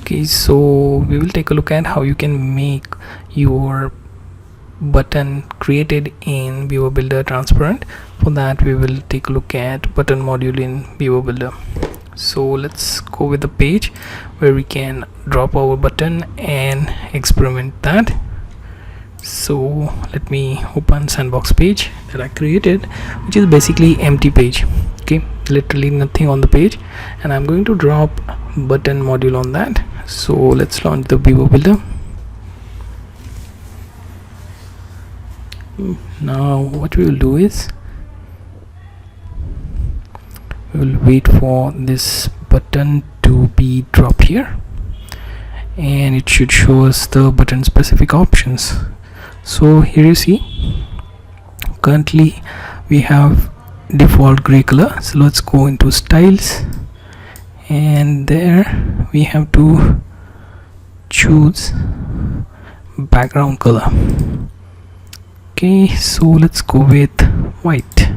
Okay, so we will take a look at how you can make your button created in Beaver Builder transparent. For that we will take a look at button module in Beaver Builder. So let's go with the page where we can drop our button and experiment that. So let me open sandbox page that I created, which is basically empty page. Okay, literally nothing on the page, and I'm going to drop button module on that. So let's launch the Beaver Builder. Now what we will do is we will wait for this button to be dropped here, and it should show us the button specific options. So here you see currently we have default gray color. So let's go into styles, and there we have to choose background color. Okay, so let's go with white.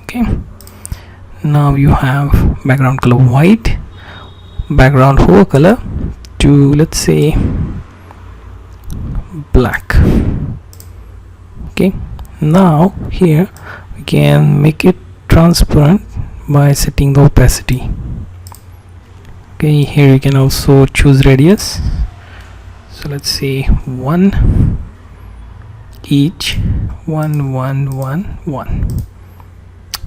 Okay, now you have background color white, background hover color to, let's say, black. Okay, now here we can make it transparent by setting the opacity. Okay, here you can also choose radius. So let's say 1 each, 1 1 1 1.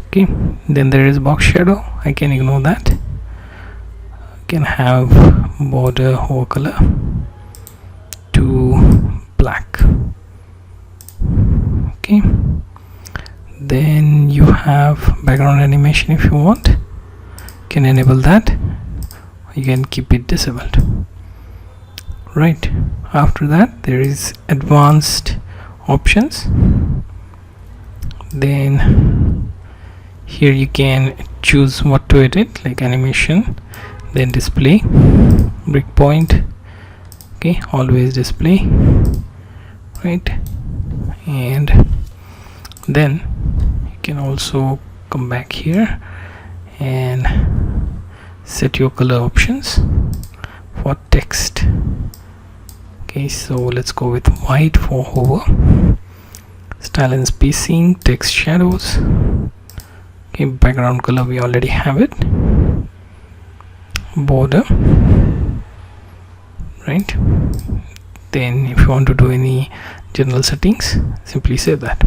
Okay, then there is box shadow. I can ignore that. I can have border hover color to black. Okay, then you have background animation. If you want, you can enable that. You can keep it disabled. Right, after that there is advanced options. Then here you can choose what to edit, like animation, then display, breakpoint. Okay, always display, right? And then you can also come back here and set your color options for text. Okay, so let's go with white for hover, style and spacing, text shadows. Okay, background color we already have it, border, right? Then if you want to do any general settings, simply save that.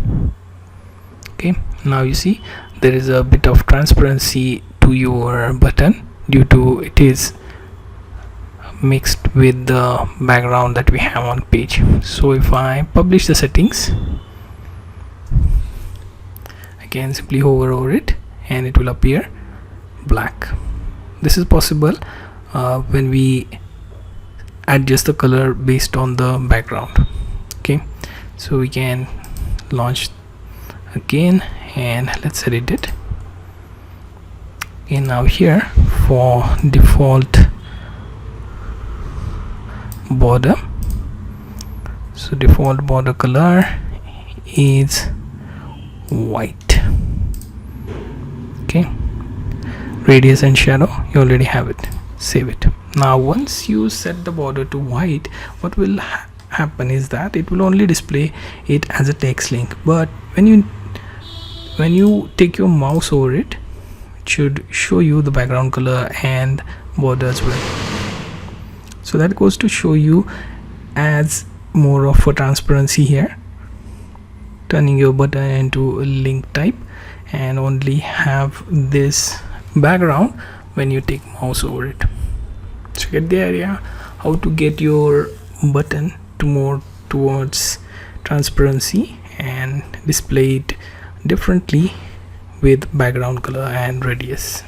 Okay, now you see there is a bit of transparency to your button due to it is mixed with the background that we have on page. So if I publish the settings, I can simply hover over it and it will appear black. This is possible when we adjust the color based on the background. Okay, so we can launch again and let's edit it. Okay, now here for default border, so default border color is white. Okay, radius and shadow you already have it. Save it. Now once you set the border to white, what will happen is that it will only display it as a text link, but when you take your mouse over it, it should show you the background color and border as well. So that goes to show you adds more of a transparency here, turning your button into a link type and only have this background when you take mouse over it. So get the idea how to get your button to more towards transparency and display it differently with background color and radius.